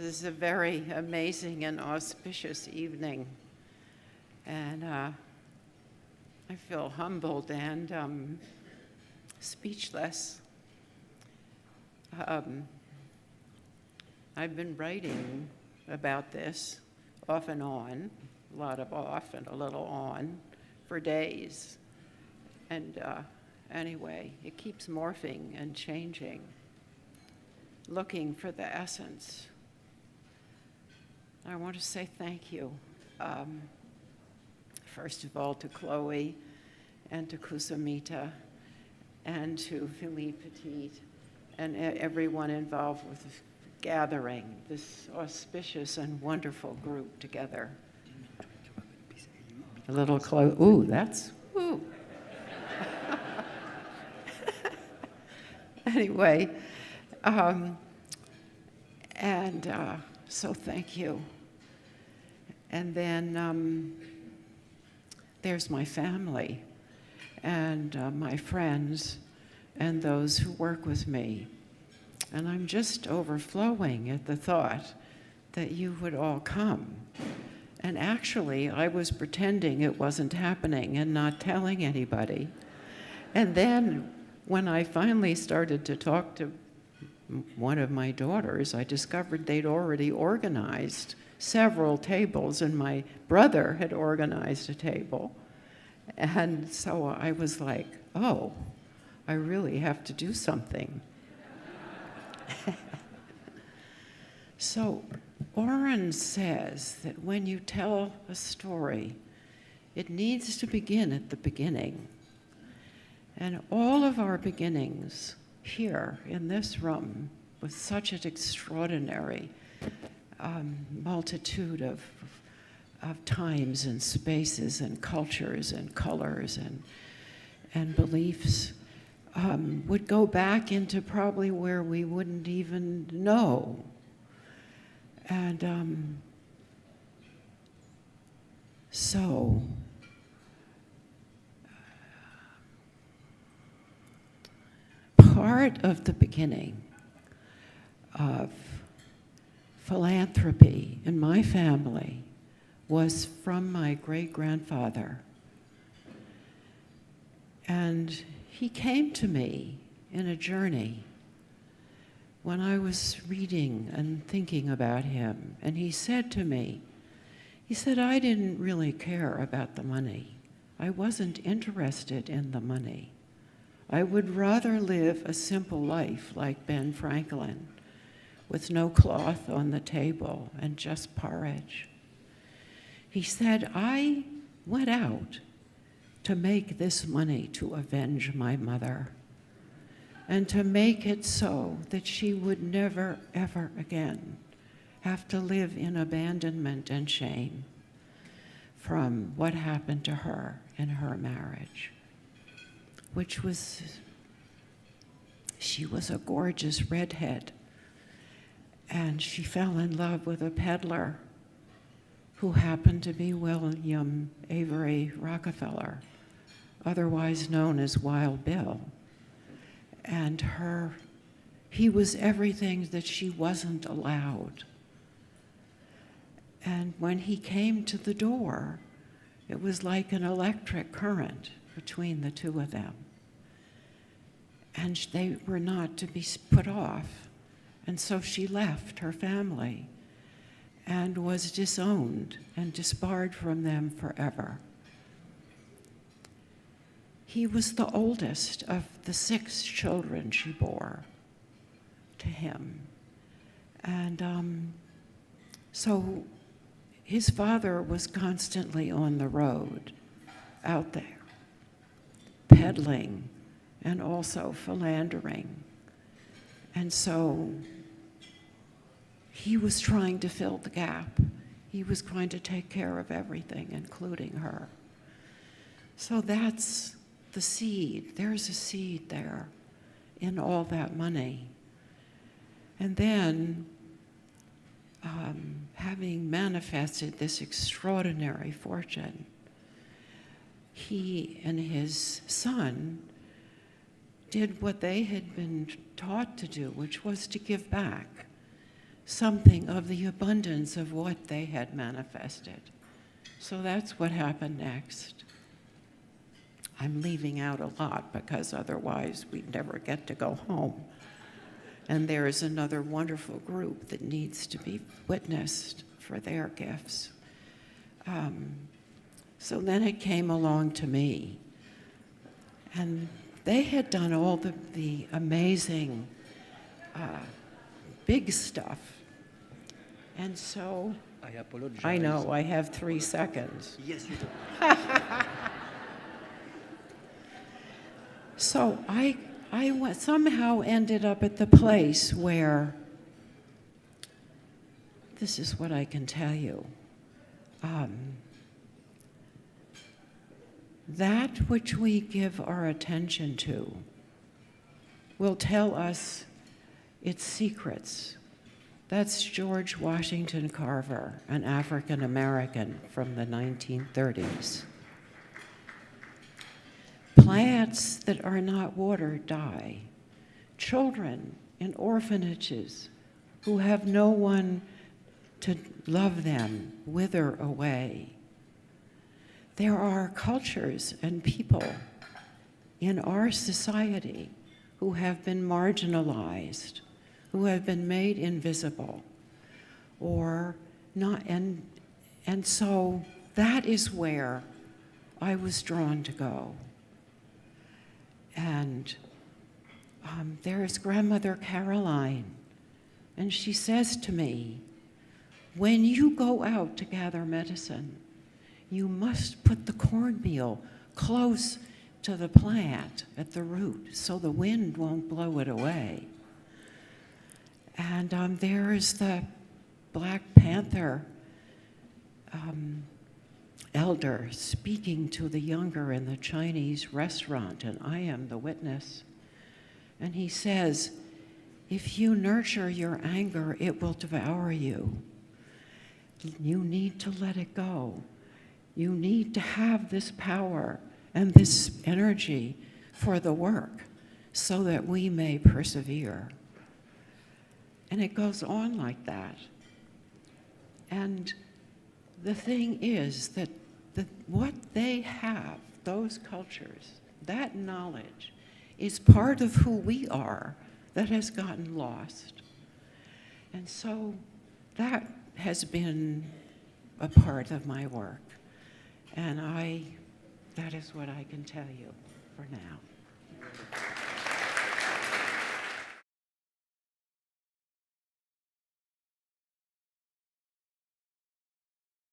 This is a very amazing and auspicious evening, and I feel humbled and speechless. I've been writing about this off and on, a lot of off and a little on, for days. And anyway, it keeps morphing and changing, looking for the essence. I want to say thank you, first of all, to Chloe and to Kusamita and to Philippe Petit and everyone involved with gathering this auspicious and wonderful group together. A little close. Ooh, that's, ooh. Anyway, so thank you. And then there's my family and my friends and those who work with me. And I'm just overflowing at the thought that you would all come. And actually, I was pretending it wasn't happening and not telling anybody. And then when I finally started to talk to one of my daughters, I discovered they'd already organized several tables, and my brother had organized a table. And so I was like, oh, I really have to do something. So Oren says that when you tell a story, it needs to begin at the beginning. And all of our beginnings here in this room, with such an extraordinary multitude of times and spaces and cultures and colors and beliefs, would go back into probably where we wouldn't even know. And so part of the beginning of philanthropy in my family was from my great-grandfather. And he came to me in a journey when I was reading and thinking about him. And he said to me, I didn't really care about the money. I wasn't interested in the money. I would rather live a simple life like Ben Franklin, with no cloth on the table and just porridge. He said, I went out to make this money to avenge my mother and to make it so that she would never, ever again have to live in abandonment and shame from what happened to her in her marriage, which was, she was a gorgeous redhead, and she fell in love with a peddler who happened to be William Avery Rockefeller, otherwise known as Wild Bill. And he was everything that she wasn't allowed. And when he came to the door, it was like an electric current between the two of them. And they were not to be put off. And so she left her family and was disowned and disbarred from them forever. He was the oldest of the 6 children she bore to him. And so his father was constantly on the road, out there, peddling and also philandering. And so he was trying to fill the gap. He was trying to take care of everything, including her. So that's the seed. There's a seed there in all that money. And then, having manifested this extraordinary fortune, he and his son did what they had been taught to do, which was to give back something of the abundance of what they had manifested. So that's what happened next. I'm leaving out a lot because otherwise we'd never get to go home. And there is another wonderful group that needs to be witnessed for their gifts. So then it came along to me. And they had done all the amazing big stuff. And so, I apologize. I know, I have 3 seconds. Yes, you do. So I somehow ended up at the place where, this is what I can tell you. That which we give our attention to will tell us its secrets. That's George Washington Carver, an African American from the 1930s. Plants that are not watered die. Children in orphanages who have no one to love them wither away. There are cultures and people in our society who have been marginalized, who have been made invisible, or not, and so that is where I was drawn to go. And there is Grandmother Caroline, and she says to me, when you go out to gather medicine, you must put the cornmeal close to the plant at the root so the wind won't blow it away. And there is the Black Panther elder speaking to the younger in the Chinese restaurant, and I am the witness. And he says, if you nurture your anger, it will devour you. You need to let it go. You need to have this power and this energy for the work so that we may persevere. And it goes on like that. And the thing is that what they have, those cultures, that knowledge, is part of who we are that has gotten lost. And so that has been a part of my work. And that is what I can tell you for now.